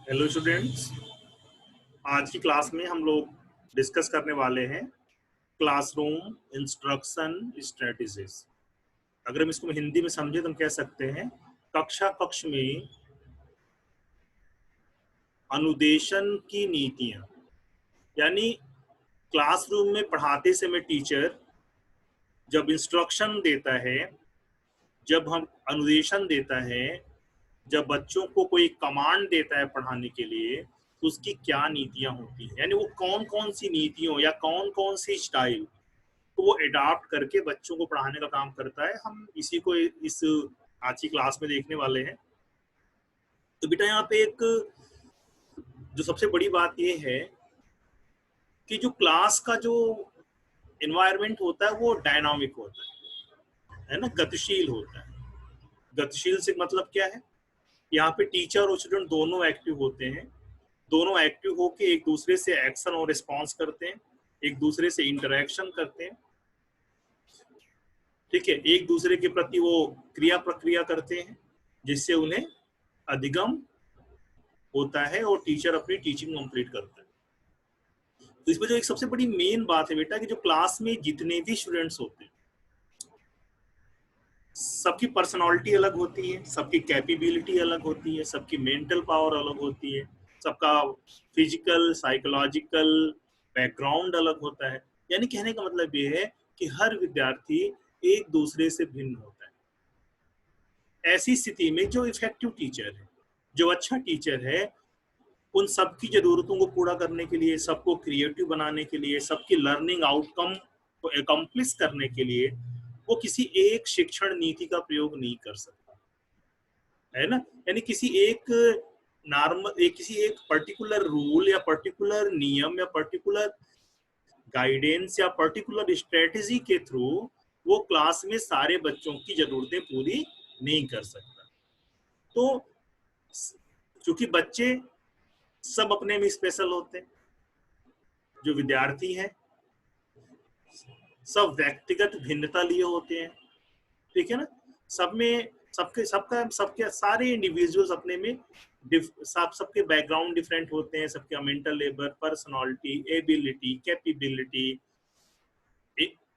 Hello students. आज की class में हम लोग डिस्कस करने वाले हैं क्लासरूम इंस्ट्रक्शन स्ट्रेटजीज। अगर हम इसको हिंदी में समझे तो हम कह सकते हैं कक्षा कक्ष में अनुदेशन की नीतियां। यानी क्लासरूम में पढ़ाते समय टीचर जब इंस्ट्रक्शन देता है, जब हम अनुदेशन देता है, जब बच्चों को कोई कमांड देता है पढ़ाने के लिए, तो उसकी क्या नीतियां होती हैं। यानी वो कौन कौन सी नीतियों या कौन कौन सी स्टाइल को वो अडॉप्ट करके बच्चों को पढ़ाने का काम करता है, हम इसी को इस आज की क्लास में देखने वाले हैं। तो बेटा यहाँ पे एक जो सबसे बड़ी बात ये है कि जो क्लास का जो एनवायरनमेंट होता है वो डायनामिक होता है ना, गतिशील होता है। गतिशील से मतलब क्या है, यहाँ पे टीचर और स्टूडेंट दोनों एक्टिव होते हैं। दोनों एक्टिव होके एक दूसरे से एक्शन और रिस्पॉन्स करते हैं, एक दूसरे से इंटरेक्शन करते हैं। ठीक है, एक दूसरे के प्रति वो क्रिया प्रक्रिया करते हैं जिससे उन्हें अधिगम होता है और टीचर अपनी टीचिंग कंप्लीट करता है। तो इसमें जो एक सबसे बड़ी मेन बात है बेटा कि जो क्लास में जितने भी स्टूडेंट्स होते हैं सबकी पर्सनालिटी अलग होती है, सबकी कैपेबिलिटी अलग होती है, सबकी मेंटल पावर अलग होती है, सबका फिजिकल साइकोलॉजिकल बैकग्राउंड अलग होता है। यानी कहने का मतलब ये है कि हर विद्यार्थी एक दूसरे से भिन्न होता है। ऐसी स्थिति में जो इफेक्टिव टीचर है, जो अच्छा टीचर है, उन सबकी जरूरतों को पूरा करने के लिए, सबको क्रिएटिव बनाने के लिए, सबकी लर्निंग आउटकम को एकम्प्लिश करने के लिए वो किसी एक शिक्षण नीति का प्रयोग नहीं कर सकता है ना। यानी किसी एक पर्टिकुलर रूल या पर्टिकुलर नियम या पर्टिकुलर गाइडेंस या पर्टिकुलर स्ट्रेटेजी के थ्रू वो क्लास में सारे बच्चों की जरूरतें पूरी नहीं कर सकता। तो चूंकि बच्चे सब अपने में स्पेशल होते हैं, जो विद्यार्थी हैं सब व्यक्तिगत भिन्नता लिए होते हैं। ठीक है ना, सब में सबके सारे इंडिविजुअल्स अपने में सबके बैकग्राउंड डिफरेंट होते हैं, सबके mental labour, personality, ability, capability,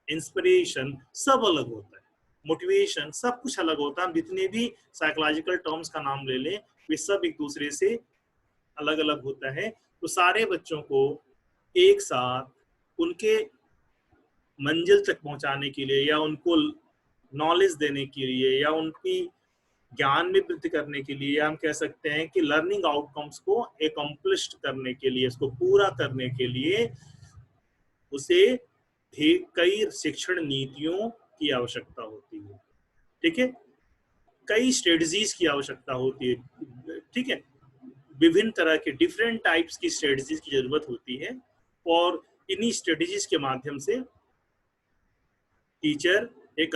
inspiration सब अलग होता है, मोटिवेशन सब कुछ अलग होता है। जितने भी साइकोलॉजिकल टर्म्स का नाम ले लें वे सब एक दूसरे से अलग अलग होता है। तो सारे बच्चों को एक साथ उनके मंजिल तक पहुंचाने के लिए या उनको नॉलेज देने के लिए या उनकी ज्ञान में वृद्धि करने के लिए, या हम कह सकते हैं कि लर्निंग आउटकम्स को एकम्प्लिश करने के लिए, इसको पूरा करने के लिए उसे कई शिक्षण नीतियों की आवश्यकता होती है। ठीक है, कई स्ट्रेटजीज की आवश्यकता होती है। ठीक है, विभिन्न तरह के डिफरेंट टाइप्स की स्ट्रेटजीज की जरूरत होती है और इन्हीं स्ट्रेटजीज के माध्यम से टीचर एक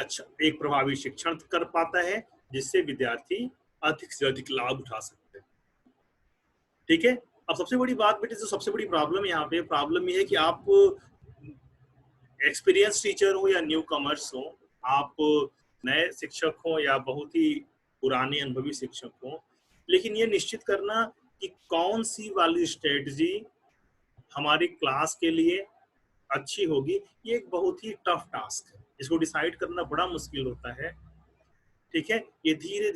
प्रभावी शिक्षण कर पाता है जिससे विद्यार्थी अधिक से अधिक लाभ उठा सकते हैं। ठीक है, अब सबसे बड़ी बात बेटे, जो सबसे बड़ी प्रॉब्लम यहाँ पे प्रॉब्लम ये है कि आप एक्सपीरियंस टीचर हो या न्यू कमर्स हो, आप नए शिक्षक हो या बहुत ही पुराने अनुभवी शिक्षक हो, लेकिन ये निश्चित करना कि कौन सी वाली स्ट्रेटजी हमारी क्लास के लिए अच्छी होगी, ये एक बहुत ही टफ टास्क है। इसको डिसाइड करना बड़ा मुश्किल होता है। ठीक है, ये धीरे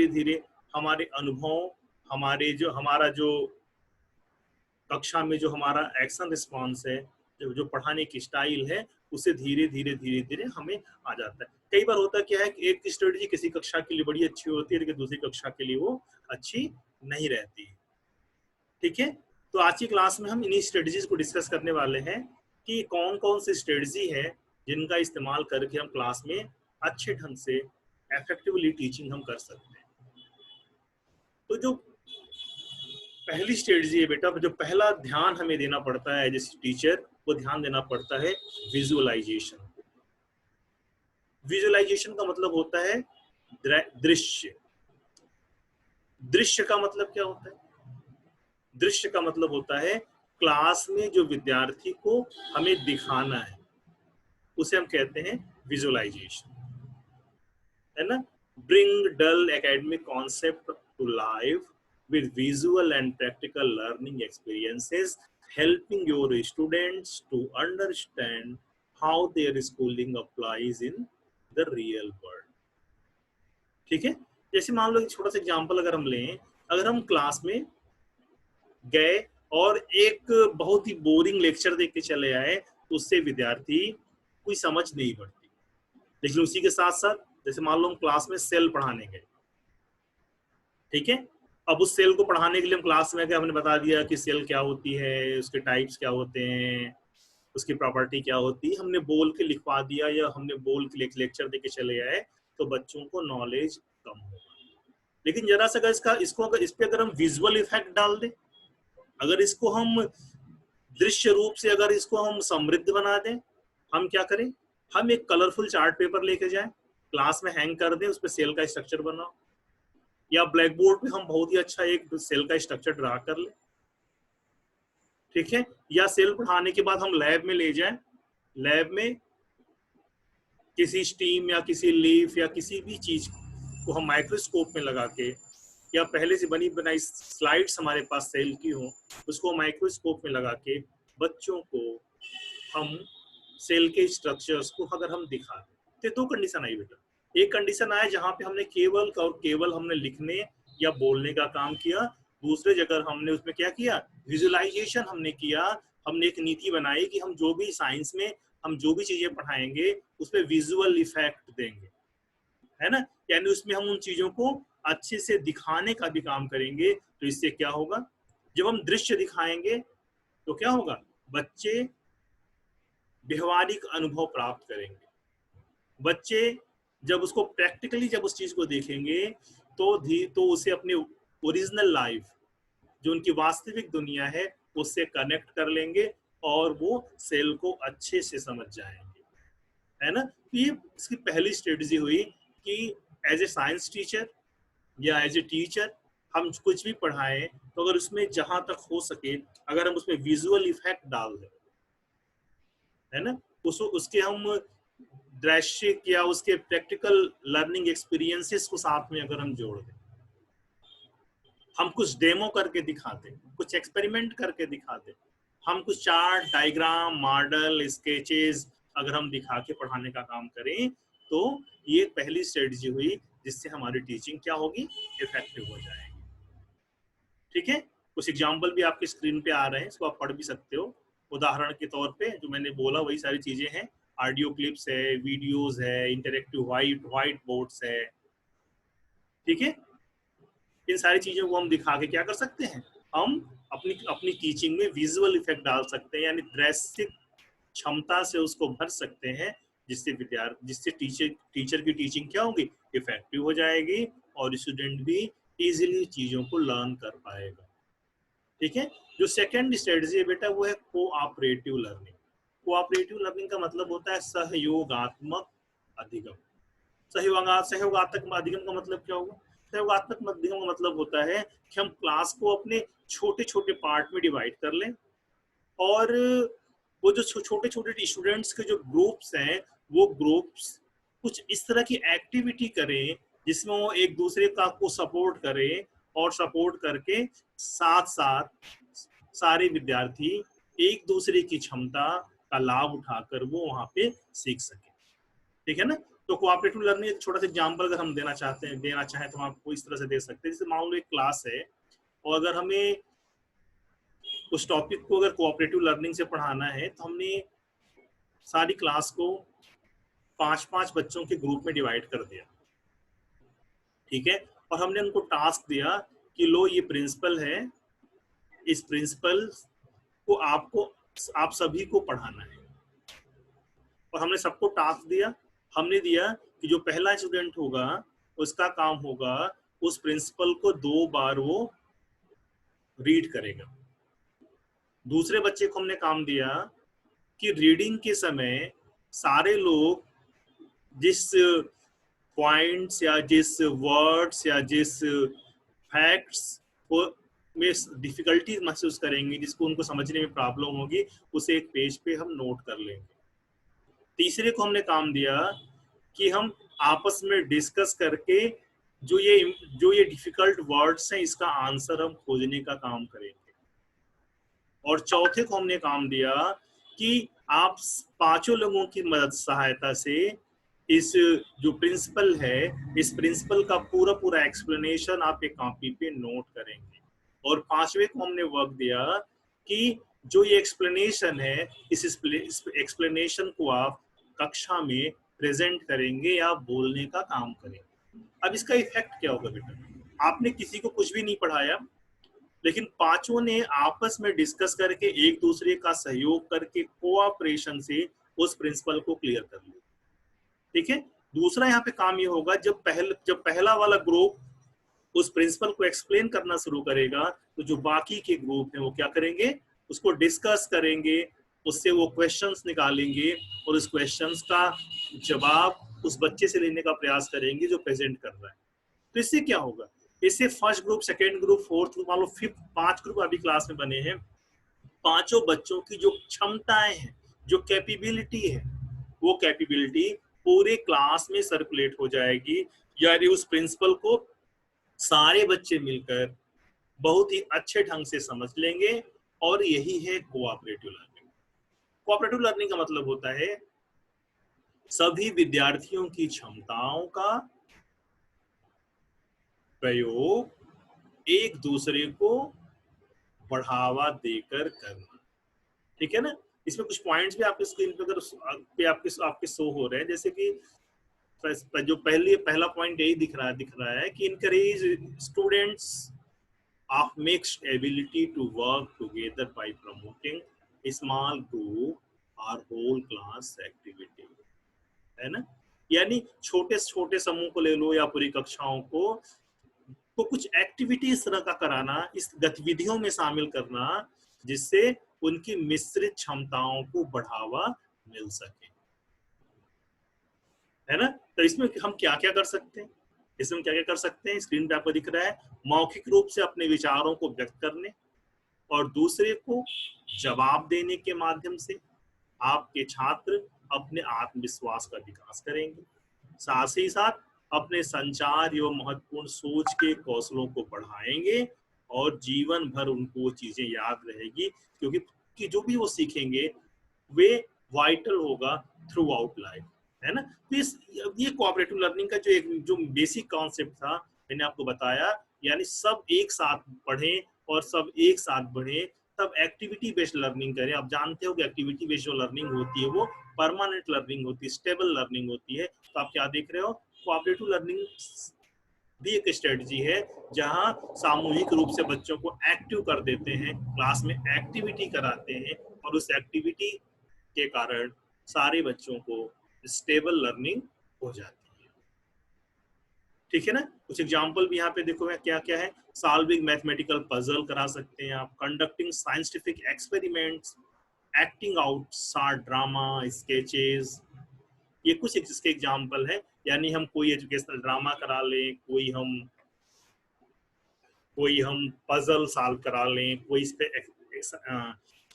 धीरे हमारे अनुभव, हमारा जो कक्षा में जो हमारा एक्शन रिस्पॉन्स है, जो पढ़ाने की स्टाइल है, उसे धीरे धीरे हमें आ जाता है। कई बार होता क्या है कि एक स्ट्रेटजी किसी कक्षा के लिए बड़ी अच्छी होती है लेकिन दूसरी कक्षा के लिए वो अच्छी नहीं रहती। ठीक है, तो आज की क्लास में हम इन्हीं स्ट्रेटजीज को डिस्कस करने वाले हैं कि कौन कौन सी स्ट्रेटजी है जिनका इस्तेमाल करके हम क्लास में अच्छे ढंग से इफेक्टिवली टीचिंग हम कर सकते हैं। तो जो पहली स्ट्रेटजी है बेटा, जो पहला ध्यान हमें देना पड़ता है जैसे टीचर, वो ध्यान देना पड़ता है विजुअलाइजेशन। विजुअलाइजेशन का मतलब होता है दृश्य। दृश्य का मतलब क्या होता है? दृश्य का मतलब होता है क्लास में जो विद्यार्थी को हमें दिखाना है उसे हम कहते हैं विजुअलाइजेशन, है ना। Bring dull academic concept to life with visual and practical learning experiences, helping your students to understand how their schooling applies in the real world. ठीक है, जैसे मान लो एक छोटा सा एग्जांपल अगर हम लें, अगर हम क्लास में गए और एक बहुत ही बोरिंग लेक्चर देख के चले आए तो उससे विद्यार्थी कोई समझ नहीं पड़ती। लेकिन उसी के साथ साथ जैसे मान लो हम क्लास में सेल पढ़ाने गए, ठीक है, अब उस सेल को पढ़ाने के लिए हम क्लास में गए, हमने बता दिया कि सेल क्या होती है, उसके टाइप्स क्या होते हैं, उसकी प्रॉपर्टी क्या होती है, हमने बोल के लिखवा दिया या हमने बोल के लेक्चर दे के चले आए, तो बच्चों को नॉलेज कम होगा। लेकिन जरा सा अगर इस पे अगर हम विजुअल इफेक्ट डाल दें, अगर इसको हम दृश्य रूप से अगर इसको हम समृद्ध बना दें, हम क्या करें, हम एक कलरफुल चार्ट पेपर लेके जाएं, क्लास में हैंग कर दें, उस पर सेल का स्ट्रक्चर बनाओ, या ब्लैक बोर्ड पे हम बहुत ही अच्छा एक सेल का स्ट्रक्चर ड्रा कर ले, ठीक है, या सेल पढ़ाने के बाद हम लैब में ले जाएं, लैब में किसी स्टीम या किसी लीफ या किसी भी चीज को हम माइक्रोस्कोप में लगा के, या पहले से बनी बनाई स्लाइड्स हमारे पास सेल की हो, उसको माइक्रोस्कोप में लगा के बच्चों को हम सेल के स्ट्रक्चर्स को अगर हम दिखा दें, तो दो कंडीशन आई बेटा। एक कंडीशन आया जहां पे हमने केवल और केवल हमने लिखने या बोलने का काम किया, दूसरे जगह हमने उसमें क्या किया, विजुअलाइजेशन हमने किया, हमने एक नीति बनाई कि हम जो भी साइंस में हम जो भी चीजें पढ़ाएंगे उसमें विजुअल इफेक्ट देंगे, है ना, यानी उसमें हम उन चीजों को अच्छे से दिखाने का भी काम करेंगे। तो इससे क्या होगा, जब हम दृश्य दिखाएंगे तो क्या होगा, बच्चे व्यवहारिक अनुभव प्राप्त करेंगे, बच्चे जब उसको प्रैक्टिकली जब उस चीज को देखेंगे तो उसे अपने ओरिजिनल लाइफ, जो उनकी वास्तविक दुनिया है, उससे कनेक्ट कर लेंगे और वो सेल को अच्छे से समझ जाएंगे, है ना। तो ये इसकी पहली स्ट्रेटजी हुई कि एज ए साइंस टीचर या एज ए टीचर हम कुछ भी पढ़ाएं तो अगर उसमें जहां तक हो सके अगर हम उसमें विजुअल इफेक्ट डाल दें, है ना, उसके हम दृश्य या उसके प्रैक्टिकल लर्निंग एक्सपीरियंसेस को साथ में अगर हम जोड़ दें, हम कुछ डेमो करके दिखाते, कुछ एक्सपेरिमेंट करके दिखाते, हम कुछ चार्ट डायग्राम मॉडल स्केचेस अगर हम दिखा के पढ़ाने का काम करें, तो ये पहली स्ट्रेटजी हुई जिससे हमारी टीचिंग क्या होगी, इफेक्टिव हो जाएगी। ठीक है, कुछ एग्जाम्पल भी आपके स्क्रीन पे आ रहे हैं, इसको आप पढ़ भी सकते हो। उदाहरण के तौर पे जो मैंने बोला वही सारी चीजें हैं, ऑडियो क्लिप्स है, वीडियोस है, इंटरेक्टिव व्हाइट बोर्ड्स है, ठीक है, इन सारी चीजों को हम दिखा के क्या कर सकते हैं, हम अपनी अपनी टीचिंग में विजुअल इफेक्ट डाल सकते हैं, यानी दृश्य क्षमता से उसको भर सकते हैं, जिससे टीचर की टीचिंग क्या होगी, इफेक्टिव हो जाएगी और स्टूडेंट भी इजीली चीजों को लर्न कर पाएगा। ठीक है, जो सेकंड स्ट्रेटजी है बेटा वो है कोऑपरेटिव लर्निंग। कोऑपरेटिव लर्निंग का मतलब होता है सहयोगात्मक अधिगम। सहयोगात्मक अधिगम का मतलब क्या होगा, सहयोगात्मक अधिगम का मतलब होता है कि हम क्लास को अपने छोटे छोटे पार्ट में डिवाइड कर लें और वो जो छोटे छोटे स्टूडेंट्स के जो ग्रुप्स हैं वो ग्रुप्स कुछ इस तरह की एक्टिविटी करें जिसमें वो एक दूसरे का को सपोर्ट करें और सपोर्ट करके साथ साथ सारे विद्यार्थी एक दूसरे की क्षमता का लाभ उठाकर वो वहां पे सीख सके। ठीक है ना, तो कोऑपरेटिव लर्निंग एक छोटा सा एग्जांपल अगर हम देना चाहें तो आपको इस तरह से दे सकते हैं। जैसे मान लो एक क्लास है और अगर हमें उस टॉपिक को अगर कोऑपरेटिव लर्निंग से पढ़ाना है तो हमने सारी क्लास को 5-5 बच्चों के ग्रुप में डिवाइड कर दिया, ठीक है, और हमने उनको टास्क दिया कि लो ये प्रिंसिपल है, इस प्रिंसिपल को आप सभी को पढ़ाना है, और हमने सबको टास्क दिया, हमने दिया कि जो पहला स्टूडेंट होगा उसका काम होगा उस प्रिंसिपल को 2 बार वो रीड करेगा। दूसरे बच्चे को हमने काम दिया कि रीडिंग के समय सारे लोग जिस पॉइंट्स या जिस वर्ड्स या जिस फैक्ट्स को में डिफिकल्टी महसूस करेंगे, जिसको उनको समझने में प्रॉब्लम होगी, उसे एक पेज पे हम नोट कर लेंगे। तीसरे को हमने काम दिया कि हम आपस में डिस्कस करके जो ये डिफिकल्ट वर्ड्स हैं इसका आंसर हम खोजने का काम करेंगे। और चौथे को हमने काम दिया कि आप पांचों लोगों की मदद सहायता से इस जो प्रिंसिपल है, इस प्रिंसिपल का पूरा पूरा एक्सप्लेनेशन आप एक कॉपी पे नोट करेंगे। और पांचवे को हमने वर्क दिया कि जो ये एक्सप्लेनेशन है, इस एक्सप्लेनेशन को आप कक्षा में प्रेजेंट करेंगे या बोलने का काम करेंगे। अब इसका इफेक्ट क्या होगा बेटा? आपने किसी को कुछ भी नहीं पढ़ाया, लेकिन पांचों ने आपस में डिस्कस करके एक दूसरे का सहयोग करके कोऑपरेशन से उस प्रिंसिपल को क्लियर कर लिया। ठीक है। दूसरा यहाँ पे काम ये होगा, जब पहला वाला ग्रुप उस प्रिंसिपल को एक्सप्लेन करना शुरू करेगा, तो जो बाकी के ग्रुप हैं वो क्या करेंगे, उसको डिस्कस करेंगे, उससे वो क्वेश्चंस निकालेंगे और उस क्वेश्चंस का जवाब उस बच्चे से लेने का प्रयास करेंगे जो प्रेजेंट कर रहा है। तो इससे क्या होगा, इससे first group, second group, fourth group, मान लो फिफ्थ, 5 ग्रुप अभी क्लास में बने हैं, पांचों बच्चों की जो क्षमताएं हैं, जो कैपेबिलिटी है, वो कैपेबिलिटी पूरे क्लास में सर्कुलेट हो जाएगी। यानी उस प्रिंसिपल को सारे बच्चे मिलकर बहुत ही अच्छे ढंग से समझ लेंगे। और यही है कोऑपरेटिव लर्निंग। कोऑपरेटिव लर्निंग का मतलब होता है सभी विद्यार्थियों की क्षमताओं का प्रयोग एक दूसरे को बढ़ावा देकर करना। ठीक है ना। इसमें कुछ पॉइंट्स भी आपके स्क्रीन पे अगर आपके शो हो रहे हैं, जैसे कि जो पहला पॉइंट यही दिख रहा है कि encourage students of mixed ability to work together by promoting small group or whole class activity, है ना। यानी छोटे छोटे समूह को ले लो या पूरी कक्षाओं को कुछ एक्टिविटी इस तरह का कराना, इस गतिविधियों में शामिल करना जिससे उनकी मिश्रित क्षमताओं को बढ़ावा मिल सके, है ना। तो इसमें हम क्या क्या कर सकते हैं, इसमें क्या क्या कर सकते हैं, स्क्रीन पे आपको दिख रहा है। मौखिक रूप से अपने विचारों को व्यक्त करने और दूसरे को जवाब देने के माध्यम से आपके छात्र अपने आत्मविश्वास का विकास करेंगे। साथ ही साथ अपने संचार एवं महत्वपूर्ण सोच के कौशलों को बढ़ाएंगे और जीवन भर उनको वो चीजें याद रहेगी, क्योंकि कि जो भी वो सीखेंगे वे वाइटल होगा थ्रू आउट लाइफ, है ना। तो ये कोऑपरेटिव लर्निंग का जो बेसिक कॉन्सेप्ट था मैंने आपको बताया। यानी सब एक साथ पढ़ें और सब एक साथ बढ़े, तब एक्टिविटी बेस्ड लर्निंग करें। आप जानते हो कि एक्टिविटी बेस्ड जो लर्निंग होती है वो परमानेंट लर्निंग होती है, स्टेबल लर्निंग होती है। तो आप क्या देख रहे हो, कोऑपरेटिव लर्निंग भी एक स्ट्रेटजी है जहां सामूहिक रूप से बच्चों को एक्टिव कर देते हैं, क्लास में एक्टिविटी कराते हैं और उस एक्टिविटी के कारण सारे बच्चों को स्टेबल लर्निंग हो जाती है। ठीक है ना। कुछ एग्जांपल भी यहाँ पे देखो क्या क्या है। सॉल्विंग मैथमेटिकल पजल करा सकते हैं आप, conducting scientific experiments, acting out short drama, sketches, ये कुछ इसके एग्जांपल है। यानी हम कोई एजुकेशनल ड्रामा करा लें, कोई हम पजल सॉल्व करा लें, कोई इस पे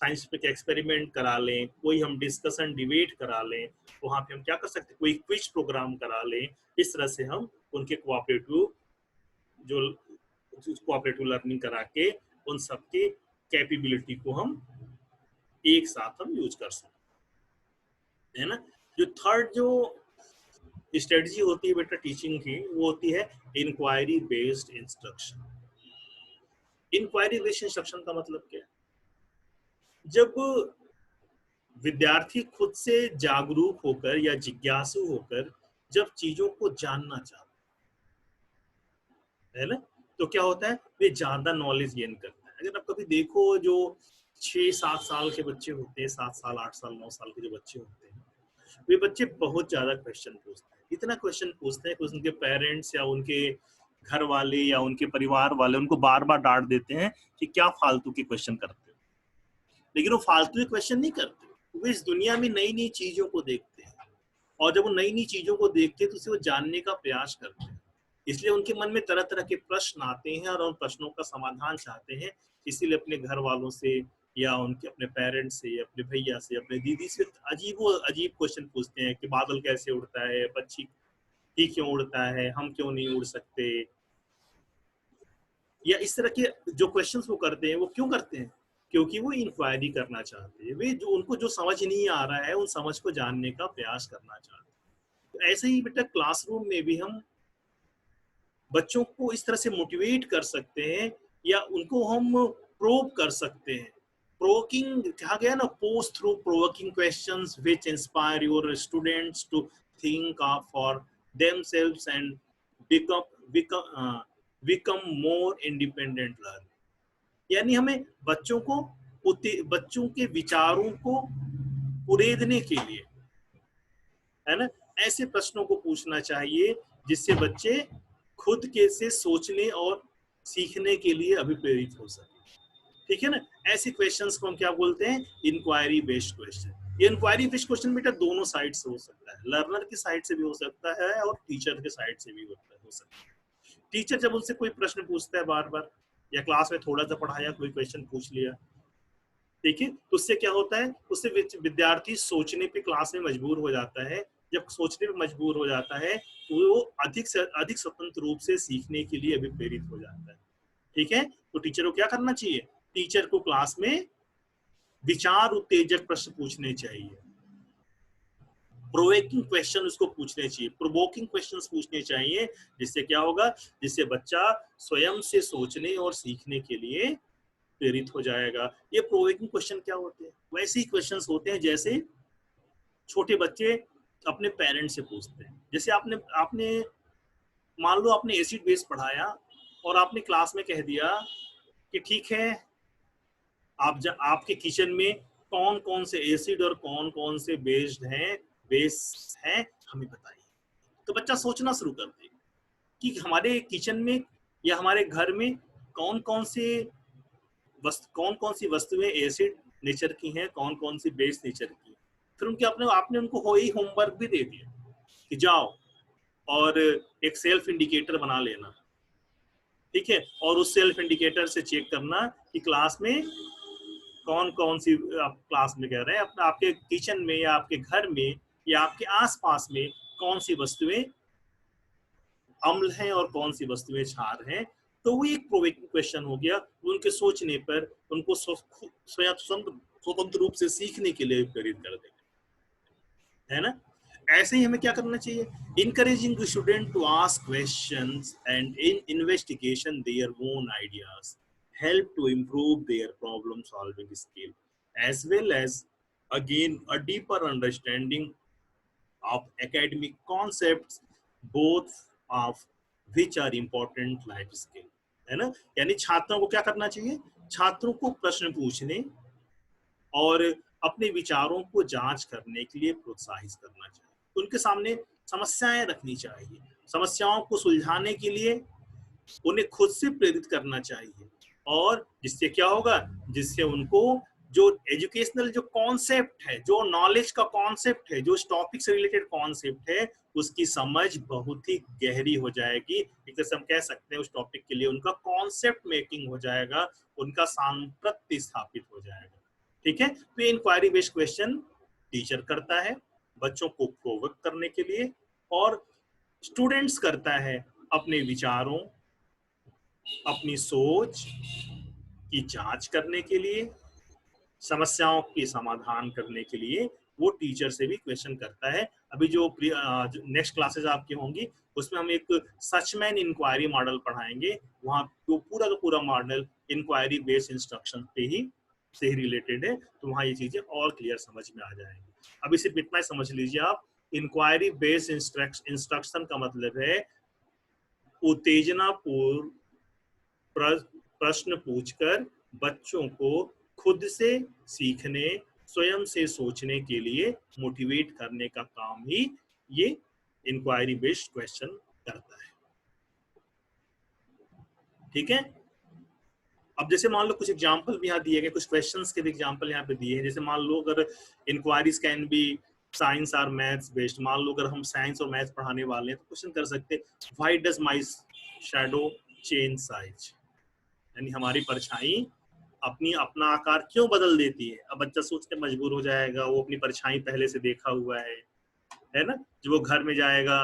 साइंटिफिक एक्सपेरिमेंट करा लें, कोई हम डिस्कशन डिबेट करा लें, वहां पे हम क्या कर सकते हैं, कोई क्विज प्रोग्राम करा लें। इस तरह से हम उनके कोऑपरेटिव लर्निंग करा के उन सबके कैपेबिलिटी को हम एक साथ हम यूज कर सकते हैं, ना। जो थर्ड जो स्ट्रेटजी होती है बेटा टीचिंग की, वो होती है inquiry based instruction. Inquiry based instruction का मतलब क्या है, जब विद्यार्थी खुद से जागरूक होकर या जिज्ञासु होकर जब चीजों को जानना चाहता है ना, तो क्या होता है, वे ज्यादा नॉलेज गेन करता है। अगर आप कभी देखो जो 6-7 साल के बच्चे होते हैं, 7 साल 8 साल 9 साल के जो बच्चे होते हैं, वे बच्चे बहुत ज्यादा क्वेश्चन पूछते हैं। इतना क्वेश्चन पूछते हैं कि उनके पेरेंट्स या उनके घर वाले या उनके परिवार वाले उनको बार बार डांट देते हैं कि क्या फालतू के क्वेश्चन करते हो। लेकिन वो फालतू के क्वेश्चन नहीं करते, वो इस दुनिया में नई नई चीजों को देखते हैं और जब वो नई नई चीजों को देखते हैं तो उसे वो जानने का प्रयास करते हैं। इसलिए उनके मन में तरह तरह के प्रश्न आते हैं और उन प्रश्नों का समाधान चाहते हैं। इसीलिए अपने घर वालों से या उनके अपने पेरेंट्स से, अपने भैया से, अपने दीदी से अजीब क्वेश्चन पूछते हैं कि बादल कैसे उड़ता है, पक्षी ही क्यों उड़ता है, हम क्यों नहीं उड़ सकते, या इस तरह के जो क्वेश्चंस वो करते हैं वो क्यों करते हैं, क्योंकि वो इंक्वायरी करना चाहते हैं, वे जो उनको जो समझ नहीं आ रहा है उन समझ को जानने का प्रयास करना चाहते हैं। तो ऐसे ही बेटा क्लासरूम में भी हम बच्चों को इस तरह से मोटिवेट कर सकते हैं या उनको हम प्रोब कर सकते हैं। प्रोवोकिंग कहा गया ना, post through provoking questions which inspire your students to think of for themselves and become become become more independent learn. यानी हमें बच्चों को बच्चों के विचारों को उरेदने के लिए, है ना, ऐसे प्रश्नों को पूछना चाहिए जिससे बच्चे खुद के से सोचने और सीखने के लिए अभिप्रेरित हो सके। ठीक है ना, ऐसे क्वेश्चंस को हम क्या बोलते हैं, इंक्वायरी बेस्ड क्वेश्चन। ये इंक्वायरी बेस्ड क्वेश्चन बेटा दोनों साइड से हो सकता है, लर्नर की साइड से भी हो सकता है और टीचर के साइड से भी हो सकता है। टीचर जब उनसे कोई प्रश्न पूछता है बार बार, या क्लास में थोड़ा सा पढ़ाया कोई क्वेश्चन पूछ लिया, ठीक है, तो उससे क्या होता है, उससे विद्यार्थी सोचने पे क्लास में मजबूर हो जाता है। जब सोचने पे मजबूर हो जाता है तो वो अधिक से अधिक स्वतंत्र रूप से सीखने के लिए अभिप्रेरित हो जाता है। ठीक है, तो टीचर को क्या करना चाहिए, टीचर को क्लास में विचार उत्तेजक प्रश्न पूछने चाहिए, प्रोवोकिंग क्वेश्चन उसको पूछने चाहिए, प्रोवोकिंग क्वेश्चंस पूछने चाहिए, जिससे क्या होगा, जिससे बच्चा स्वयं से सोचने और सीखने के लिए प्रेरित हो जाएगा। ये प्रोवोकिंग क्वेश्चन क्या होते हैं, वैसे ही क्वेश्चंस होते हैं जैसे छोटे बच्चे अपने पेरेंट्स से पूछते हैं। जैसे आपने आपने मान लो आपने एसिड बेस पढ़ाया और आपने क्लास में कह दिया कि ठीक है, आपके किचन में कौन कौन से एसिड और कौन कौन से बेस हैं, हमें बताइए। तो बच्चा सोचना शुरू कर देगा कि हमारे किचन में या हमारे घर में कौन कौन से कौन कौन सी वस्तुएं एसिड नेचर की हैं, कौन कौन सी बेस नेचर की। फिर उनके आपने उनको वही होमवर्क भी दे दिया कि जाओ और एक सेल्फ इंडिकेटर बना लेना, ठीक है, और उस सेल्फ इंडिकेटर से चेक करना कि क्लास में कौन कौन सी, आप क्लास में कह रहे हैं अपना, आपके किचन में या आपके घर में या आपके आसपास में कौन सी वस्तुएं अम्ल हैं और कौन सी वस्तुएं क्षार हैं। तो वो एक प्रोवोकिंग क्वेश्चन हो गया, उनके सोचने पर उनको स्वतंत्र रूप से सीखने के लिए प्रेरित कर देगा, है ना। ऐसे ही हमें क्या करना चाहिए, encouraging student to ask questions and in investigation their own ideas help to improve their problem solving skill as well as again a deeper understanding of academic concepts, both of which are important life skill, है ना। यानी छात्रों को क्या करना चाहिए, छात्रों को प्रश्न पूछने और अपने विचारों को जांच करने के लिए प्रोत्साहित करना चाहिए, उनके सामने समस्याएं रखनी चाहिए, समस्याओं को सुलझाने के लिए उन्हें खुद से प्रेरित करना चाहिए। और जिससे क्या होगा, जिससे उनको जो एजुकेशनल जो कॉन्सेप्ट है, जो नॉलेज का कॉन्सेप्ट है, जो टॉपिक से रिलेटेड कॉन्सेप्ट है, उसकी समझ बहुत ही गहरी हो जाएगी। एक तरह से हम कह सकते हैं उस टॉपिक के लिए उनका कॉन्सेप्ट मेकिंग हो जाएगा, उनका सांप्रत्य स्थापित हो जाएगा। ठीक है, तो ये इंक्वायरी बेस्ड क्वेश्चन टीचर करता है बच्चों को प्रोवोक करने के लिए, और स्टूडेंट्स करता है अपने विचारों, अपनी सोच की जांच करने के लिए, समस्याओं के समाधान करने के लिए वो टीचर से भी क्वेश्चन करता है। अभी जो नेक्स्ट क्लासेस आपकी होंगी उसमें हम एक सचमैन इंक्वायरी मॉडल पढ़ाएंगे, वहाँ तो पूरा का पूरा मॉडल इंक्वायरी बेस्ड इंस्ट्रक्शन पे ही से ही रिलेटेड है, तो वहाँ ये चीजें और क्लियर समझ में आ जाएंगी। अभी सिर्फ इतना ही समझ लीजिए आप, इंक्वायरी बेस्ड इंस्ट्रक्शन का मतलब है उत्तेजना पूर्व प्रश्न पूछकर बच्चों को खुद से सीखने, स्वयं से सोचने के लिए मोटिवेट करने का काम ही ये इंक्वायरी बेस्ड क्वेश्चन करता है। ठीक है, अब जैसे मान लो कुछ एग्जांपल भी यहाँ दिए गए, कुछ क्वेश्चंस के भी एग्जांपल यहाँ पे दिए हैं। जैसे मान लो अगर इंक्वायरीज कैन बी साइंस और मैथ्स बेस्ड, मान लो अगर हम साइंस और मैथ्स पढ़ाने वाले हैं तो क्वेश्चन कर सकते हैं, why does my shadow change size, यानी हमारी परछाई अपना आकार क्यों बदल देती है। अब बच्चा सोच के मजबूर हो जाएगा, वो अपनी परछाई पहले से देखा हुआ है ना, जब वो घर में जाएगा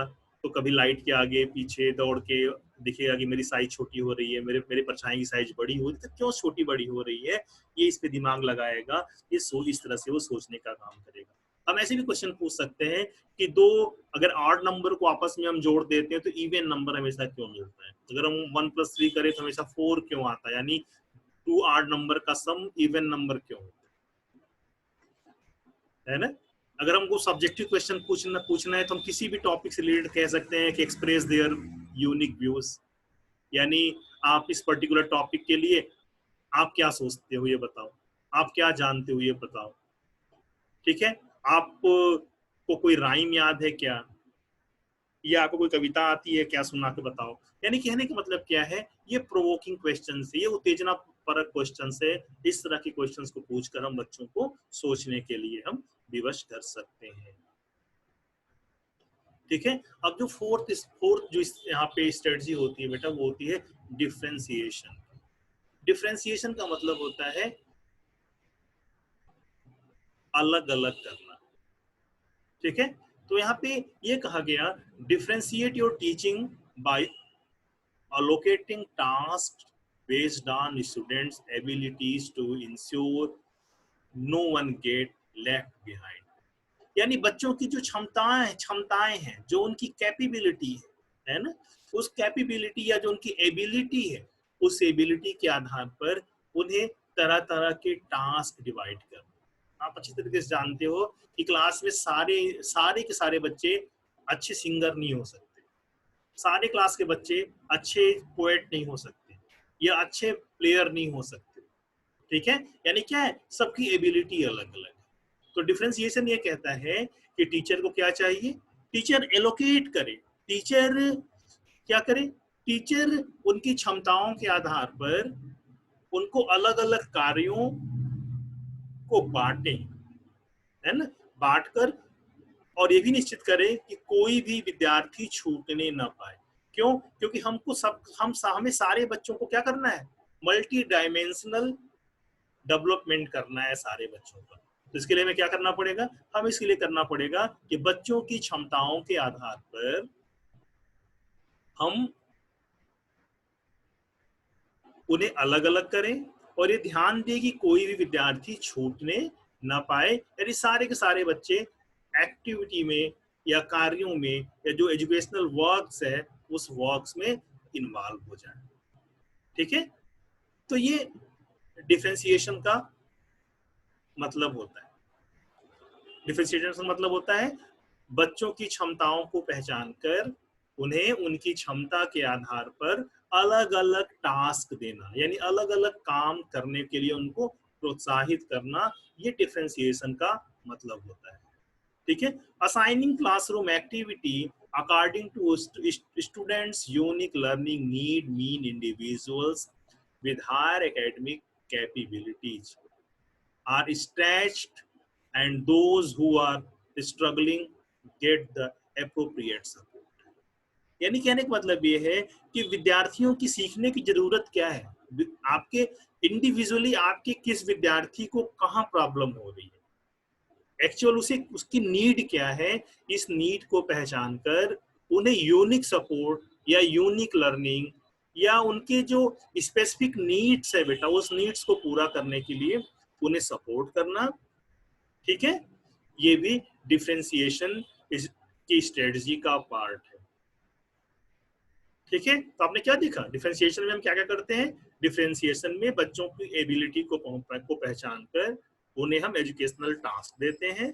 तो कभी लाइट के आगे पीछे दौड़ के दिखेगा कि मेरी साइज छोटी हो रही है, मेरे मेरे परछाई की साइज बड़ी हो रही है, तो क्यों छोटी बड़ी हो रही है, ये इस पे दिमाग लगाएगा, ये इस तरह से वो सोचने का काम करेगा। हम ऐसे भी क्वेश्चन पूछ सकते हैं कि दो अगर ऑड नंबर को आपस में हम जोड़ देते हैं तो इवन नंबर हमेशा क्यों मिलता है, अगर हम 1+3 करें तो हमेशा 4 क्यों आता है, यानी 2 ऑड नंबर का सम इवन नंबर क्यों होता है ना। अगर हमको सब्जेक्टिव क्वेश्चन पूछना है तो हम किसी भी टॉपिक से रिलेटेड कह सकते हैं कि एक्सप्रेस देयर यूनिक व्यूज, यानी आप इस पर्टिकुलर टॉपिक के लिए आप क्या सोचते हो ये बताओ, आप क्या जानते हो ये बताओ, ठीक है। आपको कोई राइम याद है क्या, या आपको कोई कविता आती है क्या, सुना के बताओ। यानी कहने का मतलब क्या है, ये प्रोवोकिंग क्वेश्चन है, ये उत्तेजना परक क्वेश्चन है। इस तरह के क्वेश्चंस को पूछकर हम बच्चों को सोचने के लिए हम विवश कर सकते हैं, ठीक है। अब जो फोर्थ जो यहाँ पे स्ट्रेटजी होती है बेटा, वो होती है डिफरेंशिएशन। डिफरेंशिएशन का मतलब होता है अलग अलग करना, ठीक है। तो यहाँ पे ये कहा गया, differentiate your teaching bye allocating tasks based on students' abilities to ensure no one get left behind। यानी बच्चों की जो क्षमताएं हैं, जो उनकी कैपेबिलिटी है ना, उस कैपेबिलिटी या जो उनकी एबिलिटी है, उस एबिलिटी के आधार पर उन्हें तरह तरह के टास्क डिवाइड करना। आप अच्छी तरीके से जानते हो कि क्लास में सारे सारे के सारे बच्चे अच्छे सिंगर नहीं हो सकते, सारे क्लास के बच्चे अच्छे पोएट नहीं हो सकते, या अच्छे प्लेयर नहीं हो सकते, ठीक है। यानी क्या है, सबकी एबिलिटी अलग अलग है। तो डिफरेंशिएशन ये कहता है कि टीचर को क्या चाहिए, टीचर एलोकेट करे, टीचर क्या करे, टीचर उनकी क्षमताओं के आधार पर उनको अलग अलग कार्यों को बांटे, है ना, बांटकर, और ये भी निश्चित करें कि कोई भी विद्यार्थी छूटने ना पाए। क्यों, क्योंकि हमको हमें सारे बच्चों को क्या करना है, मल्टी डायमेंशनल डेवलपमेंट करना है सारे बच्चों का। तो इसके लिए हमें क्या करना पड़ेगा, हम इसके लिए करना पड़ेगा कि बच्चों की क्षमताओं के आधार पर हम उन्हें अलग अलग करें, और ये ध्यान दें कि कोई भी विद्यार्थी छूटने ना पाए, यानी सारे के सारे बच्चे एक्टिविटी में या कार्यों में या जो एजुकेशनल वर्क्स है उस वर्क्स में इन्वॉल्व हो जाए, ठीक है। तो ये डिफरेंशिएशन का मतलब होता है। डिफरेंशिएशन का मतलब होता है बच्चों की क्षमताओं को पहचान कर उन्हें उनकी क्षमता के आधार पर अलग अलग टास्क देना, यानी अलग अलग काम करने के लिए उनको प्रोत्साहित करना, ये डिफरेंशिएशन का मतलब होता है, ठीक है। Assigning classroom activity according to students unique learning need mean individuals with higher academic capabilities are stretched and those who are struggling get the appropriate support। यानी कहने का मतलब ये है कि विद्यार्थियों की सीखने की जरूरत क्या है, आपके इंडिविजुअली आपके किस विद्यार्थी को कहाँ प्रॉब्लम हो रही है, एक्चुअल उसे उसकी नीड क्या है, इस नीड को पहचान कर उन्हें यूनिक सपोर्ट या यूनिक लर्निंग या उनके जो स्पेसिफिक नीड्स है बेटा, उस नीड्स को पूरा करने के लिए उन्हें सपोर्ट करना, ठीक है। ये भी डिफरेंशिएशन की स्ट्रेटजी का पार्ट है, ठीक है। तो आपने क्या देखा, डिफरेंशिएशन में हम क्या क्या करते हैं, डिफरेंशिएशन में बच्चों की एबिलिटी को पहचान कर उन्हें हम एजुकेशनल टास्क देते हैं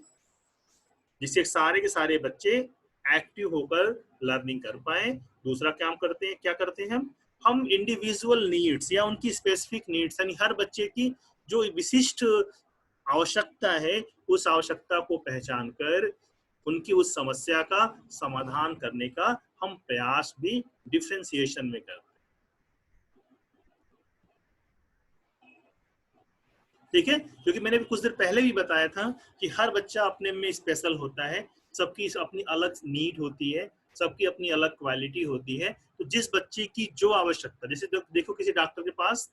जिससे सारे के सारे बच्चे एक्टिव होकर लर्निंग कर पाए। दूसरा काम करते हैं, क्या करते हैं हम इंडिविजुअल नीड्स या उनकी स्पेसिफिक नीड्स, यानी हर बच्चे की जो विशिष्ट आवश्यकता है उस आवश्यकता को पहचान कर उनकी उस समस्या का समाधान करने का हम प्रयास भी डिफरेंशिएशन में करते हैं, ठीक है। क्योंकि मैंने भी कुछ देर पहले भी बताया था कि हर बच्चा अपने में स्पेशल होता है, सबकी अपनी अलग नीड होती है, सबकी अपनी अलग क्वालिटी होती है। तो जिस बच्चे की जो आवश्यकता, जैसे देखो किसी डॉक्टर के पास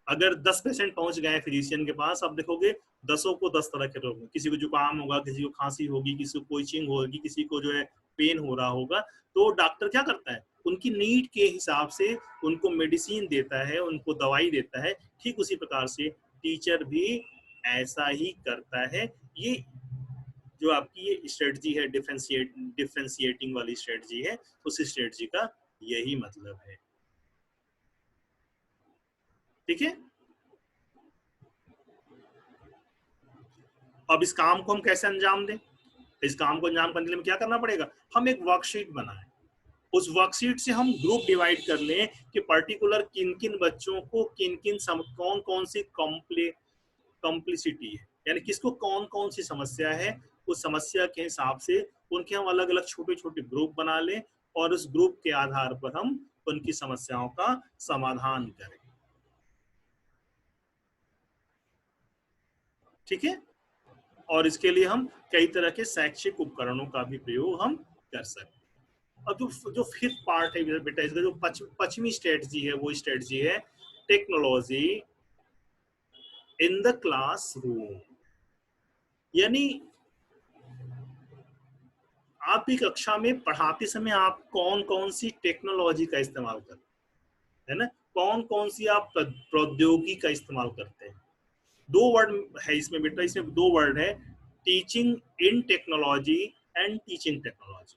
अगर 10 पेशेंट पहुंच गए फिजिशियन के पास, आप देखोगे 10 को 10 तरह के रोग, किसी को जुकाम होगा, किसी को खांसी होगी, किसी को कोचिंग होगी, किसी को जो है पेन हो रहा होगा, तो डॉक्टर क्या करता है, उनकी नीड के हिसाब से उनको मेडिसिन देता है, उनको दवाई देता है। ठीक उसी प्रकार से टीचर भी ऐसा ही करता है। ये जो आपकी ये स्ट्रेटजी है, डिफरेंशिएटिंग वाली स्ट्रेटजी है, उस स्ट्रेटजी का यही मतलब है। ठीक है, अब इस काम को हम कैसे अंजाम दें? इस काम को अंजाम करने के लिए क्या करना पड़ेगा, हम एक वर्कशीट बनाएं। उस वर्कशीट से हम ग्रुप डिवाइड कर लें कि पर्टिकुलर किन किन बच्चों को किन किन कौन कौन सी कॉम्प्लिसिटी है, यानी किसको कौन कौन सी समस्या है, उस समस्या के हिसाब से उनके हम अलग अलग छोटे छोटे ग्रुप बना लें और उस ग्रुप के आधार पर हम उनकी समस्याओं का समाधान करें। ठीक है, और इसके लिए हम कई तरह के शैक्षिक उपकरणों का भी प्रयोग हम कर सकते हैं। अब जो फिफ्थ पार्ट है बेटा, इसका जो पश्चिमी स्ट्रेटजी है, वो स्ट्रेटजी है टेक्नोलॉजी इन द क्लासरूम। यानी आपकी कक्षा में पढ़ाते समय आप कौन कौन सी टेक्नोलॉजी का इस्तेमाल करते हैं, है ना, कौन कौन सी आप प्रौद्योगिकी का इस्तेमाल करते हैं। दो वर्ड है इसमें बेटा, इसमें दो वर्ड है, teaching in technology and teaching technology.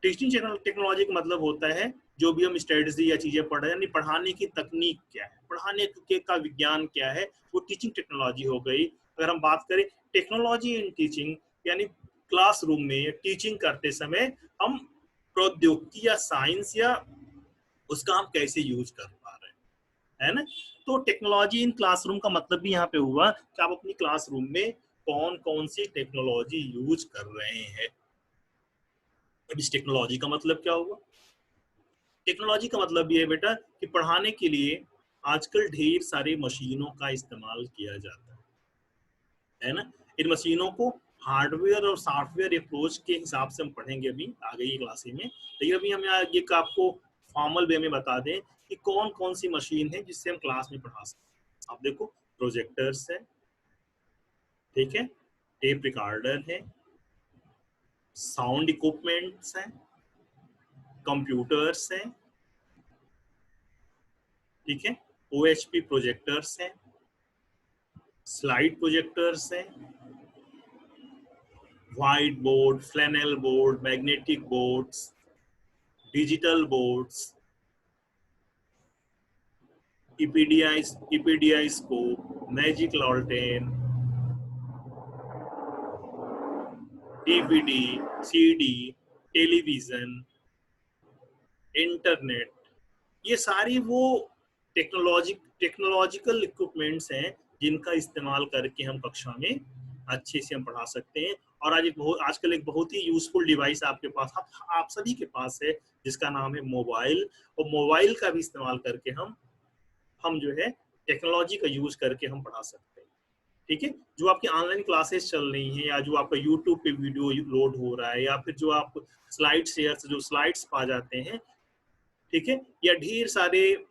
Teaching technology का मतलब होता है जो भी हम स्ट्रेटजी या चीजें पढ़ रहे हैं, यानी पढ़ाने की तकनीक क्या है, पढ़ाने के का विज्ञान क्या है, वो टीचिंग टेक्नोलॉजी हो गई। अगर हम बात करें टेक्नोलॉजी इन टीचिंग, यानी क्लासरूम में टीचिंग करते समय हम प्रौद्योगिकी या साइंस या उसका हम कैसे यूज कर पा रहे हैं, है ना। तो टेक्नोलॉजी इन क्लासरूम का मतलब भी यहाँ पे हुआ कि आप अपनी क्लासरूम में कौन कौन सी टेक्नोलॉजी यूज कर रहे हैं। अब इस टेक्नोलॉजी का मतलब क्या हुआ, टेक्नोलॉजी का मतलब ये है बेटा कि पढ़ाने के लिए आजकल ढेर सारे मशीनों का इस्तेमाल किया जाता है ना। इन मशीनों को हार्डवेयर और सॉफ्टवेयर अप्रोच के हिसाब से हम पढ़ेंगे अभी आगे की क्लासे में, लेकिन अभी हम ये आपको फॉर्मल वे में बता दें कि कौन कौन सी मशीन है जिससे हम क्लास में पढ़ा सकते हैं। आप देखो, प्रोजेक्टर्स है, ठीक है, टेप रिकॉर्डर है, साउंड इक्विपमेंट्स हैं, कंप्यूटर्स हैं, ठीक है, OHP प्रोजेक्टर्स हैं, स्लाइड प्रोजेक्टर्स हैं, white board, flannel board, magnetic boards, digital boards, EPDI scope, magic lantern, DVD, CD, television, internet, ये सारी वो टेक्नोलॉजिकल इक्विपमेंट्स हैं जिनका इस्तेमाल करके हम कक्षा में अच्छे से हम पढ़ा सकते हैं। और आजकल एक बहुत ही यूजफुल डिवाइस आपके पास, आप सभी के पास है, जिसका नाम है मोबाइल। और मोबाइल का भी इस्तेमाल करके हम जो है टेक्नोलॉजी का यूज करके हम पढ़ा सकते हैं। ठीक है, जो आपकी ऑनलाइन क्लासेस चल रही हैं या जो आपका यूट्यूब पे वीडियो लोड हो रहा है या फिर जो आप स्लाइड शेयर से जो स्लाइड्स पा जाते हैं, ठीक है, या ढेर सारे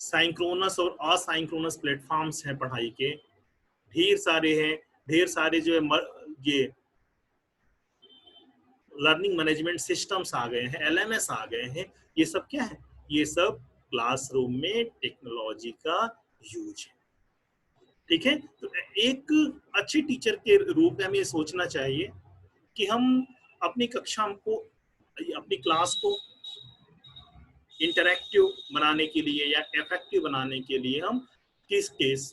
साइंक्रोनस और असाइंक्रोनस प्लेटफॉर्म्स हैं पढ़ाई के, ढेर सारे हैं, ढेर सारे जो है ये लर्निंग मैनेजमेंट सिस्टम्स आ गए हैं, LMS आ गए हैं। ये सब क्या है, ये सब क्लासरूम में टेक्नोलॉजी का यूज है। ठीक है, तो एक अच्छे टीचर के रूप में हमें सोचना चाहिए कि हम अपनी कक्षा को, अपनी क्लास को इंटरैक्टिव बनाने के लिए या इफेक्टिव बनाने के लिए हम किस किस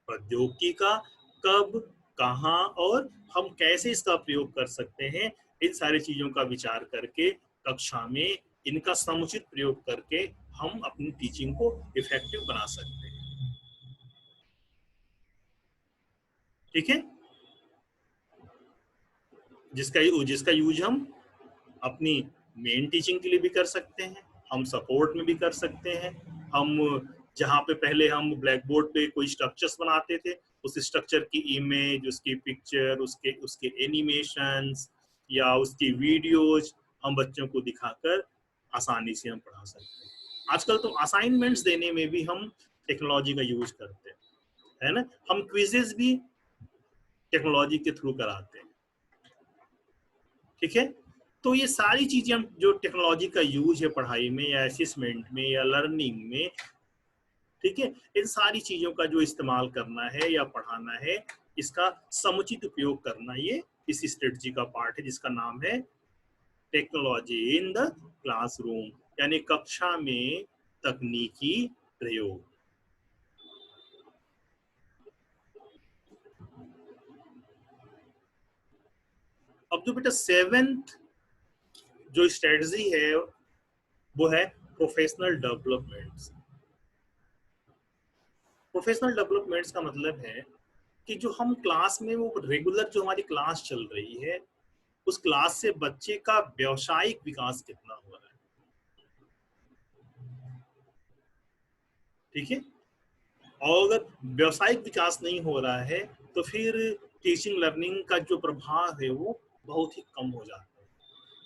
प्रौद्योगिकी का कब, कहाँ और हम कैसे इसका प्रयोग कर सकते हैं, इन सारी चीजों का विचार करके कक्षा में इनका समुचित प्रयोग करके हम अपनी टीचिंग को इफेक्टिव बना सकते हैं। ठीक है, जिसका यूज हम अपनी मेन टीचिंग के लिए भी कर सकते हैं, हम सपोर्ट में भी कर सकते हैं। हम जहाँ पे पहले हम ब्लैक बोर्ड पे कोई स्ट्रक्चर्स बनाते थे, उस स्ट्रक्चर की इमेज, उसकी पिक्चर, उसके उसके एनिमेशंस या उसकी वीडियोज हम बच्चों को दिखाकर आसानी से हम पढ़ा सकते हैं। आजकल तो असाइनमेंट्स देने में भी हम टेक्नोलॉजी का यूज करते हैं, है ना। हम क्विजेस भी टेक्नोलॉजी के थ्रू कराते हैं। ठीक है। तो ये सारी चीजें हम जो टेक्नोलॉजी का यूज है पढ़ाई में या असेसमेंट में या लर्निंग में, ठीक है, इन सारी चीजों का जो इस्तेमाल करना है या पढ़ाना है, इसका समुचित उपयोग करना, ये इस स्ट्रेटजी का पार्ट है जिसका नाम है टेक्नोलॉजी इन द क्लासरूम, यानी कक्षा में तकनीकी प्रयोग। अब जो बेटा सेवेंथ जो स्ट्रेटजी है वो है प्रोफेशनल डेवलपमेंट्स। प्रोफेशनल डेवलपमेंट्स का मतलब है कि जो हम क्लास में वो रेगुलर जो हमारी क्लास चल रही है, उस क्लास से बच्चे का व्यावसायिक विकास कितना हो रहा है, ठीक है। और अगर व्यावसायिक विकास नहीं हो रहा है तो फिर टीचिंग लर्निंग का जो प्रभाव है वो बहुत ही कम हो जाता है।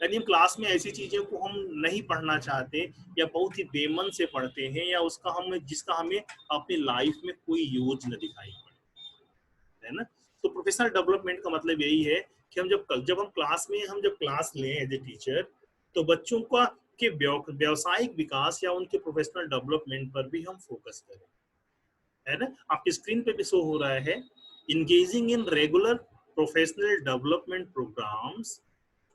यानी हम क्लास में ऐसी चीजों को हम नहीं पढ़ना चाहते या बहुत ही बेमन से पढ़ते हैं या उसका हम जिसका हमें अपनी लाइफ में कोई यूज न दिखाई पड़े, है ना। तो प्रोफेशनल डेवलपमेंट का मतलब यही है कि हम जब हम क्लास में हम जब क्लास लें एज ए टीचर, तो बच्चों का के व्यावसायिक विकास या उनके प्रोफेशनल डेवलपमेंट पर भी हम फोकस करें, है ना। आपकी स्क्रीन पे भी शो हो रहा है, engaging in regular professional development programs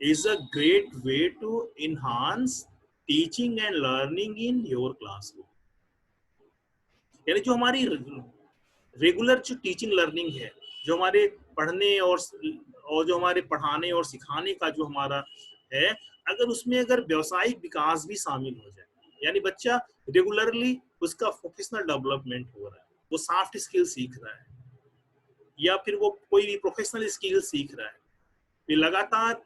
is a great way to enhance teaching and learning in your classroom। यानी जो हमारी रेगुलर जो टीचिंग लर्निंग है, जो हमारे पढ़ने और जो हमारे पढ़ाने और सिखाने का जो हमारा है, अगर उसमें अगर व्यावसायिक विकास भी शामिल हो जाए, यानी बच्चा रेगुलरली उसका प्रोफेशनल डेवलपमेंट हो रहा है, वो सॉफ्ट स्किल सीख रहा है या फिर वो कोई भी प्रोफेशनल स्किल सीख रहा है, फिर लगातार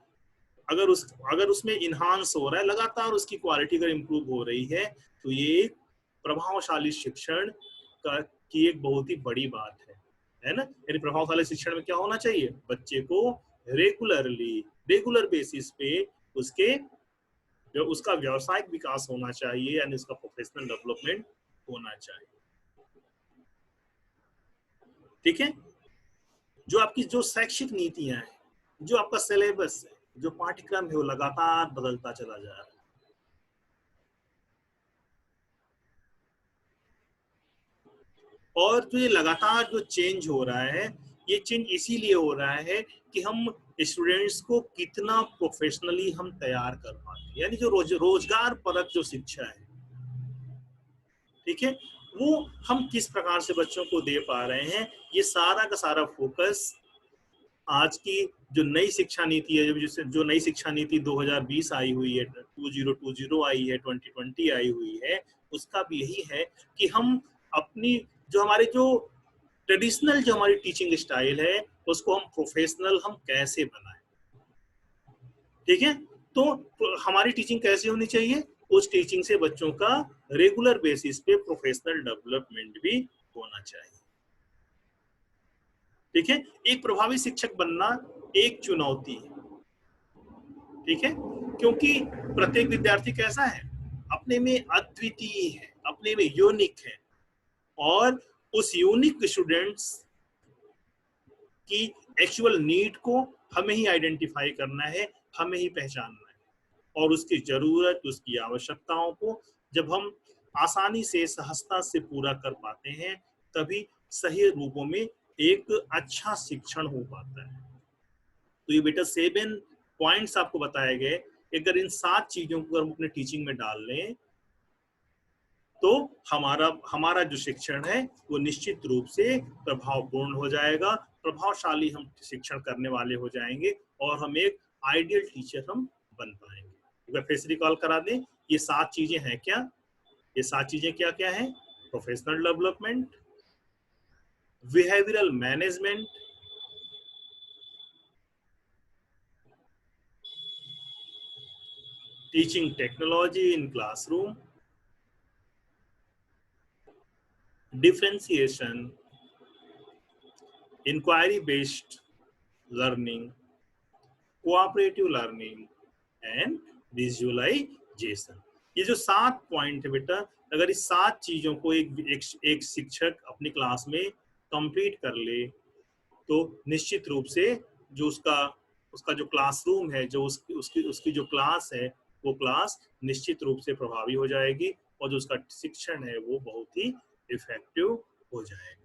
अगर उसमें इन्हांस हो रहा है, लगातार उसकी क्वालिटी अगर इम्प्रूव हो रही है, तो ये एक प्रभावशाली शिक्षण का की एक बहुत ही बड़ी बात है ना। यानी प्रभावशाली शिक्षण में क्या होना चाहिए, बच्चे को रेगुलर बेसिस पे उसके जो उसका व्यावसायिक विकास होना चाहिए, यानी उसका प्रोफेशनल डेवलपमेंट होना चाहिए, ठीक है। जो आपकी जो शैक्षिक नीतियां हैं, जो आपका सिलेबस है, जो पाठ्यक्रम है, वो लगातार बदलता चला जा रहा है। और जो ये लगातार जो चेंज हो रहा है, ये चेंज इसीलिए हो रहा है कि हम स्टूडेंट्स को कितना प्रोफेशनली हम तैयार कर पाते हैं, यानी जो रोजगार परक जो शिक्षा है, ठीक है, वो हम किस प्रकार से बच्चों को दे पा रहे हैं, ये सारा का सारा फोकस आज की जो नई शिक्षा नीति है, जो नई शिक्षा नीति 2020 आई हुई है, 2020 आई है, 2020 आई हुई है, उसका भी यही है कि हम अपनी जो हमारे जो ट्रेडिशनल जो हमारी टीचिंग स्टाइल है, उसको हम प्रोफेशनल हम कैसे बनाएं, ठीक है। तो हमारी टीचिंग कैसे होनी चाहिए, उस टीचिंग से बच्चों का रेगुलर बेसिस पे प्रोफेशनल डेवलपमेंट भी होना चाहिए, ठीक है। एक प्रभावी शिक्षक बनना एक चुनौती है, ठीक है, क्योंकि प्रत्येक विद्यार्थी कैसा है, अपने में अद्वितीय है, अपने में यूनिक है, और उस यूनिक स्टूडेंट्स की एक्चुअल नीड को हमें ही आइडेंटिफाई करना है, हमें ही पहचानना है, और उसकी जरूरत, उसकी आवश्यकताओं को जब हम आसानी से सहजता से पूरा कर पाते हैं, तभी सही रूपों में एक अच्छा शिक्षण हो पाता है। तो ये बेटा 7 पॉइंट्स आपको बताए गए, अगर इन 7 चीजों को हम अपने टीचिंग में डाल लें, तो हमारा हमारा जो शिक्षण है वो निश्चित रूप से प्रभावपूर्ण हो जाएगा, प्रभावशाली हम शिक्षण करने वाले हो जाएंगे, और हम एक आइडियल टीचर हम बन पाएंगे। एक बार फिर से रिकॉल करा दें, ये 7 चीजें हैं क्या, ये 7 चीजें क्या क्या है, professional development, behavioural management, teaching technology in classroom, differentiation, inquiry based learning, cooperative learning and visualization। ये जो 7 पॉइंट है बेटा, अगर इस 7 चीजों को एक शिक्षक अपनी क्लास में कंप्लीट कर ले, तो निश्चित रूप से जो उसका उसका जो क्लासरूम है, जो उसकी उसकी उसकी जो क्लास है, वो क्लास निश्चित रूप से प्रभावी हो जाएगी और जो उसका शिक्षण है वो बहुत ही इफेक्टिव हो जाएगा।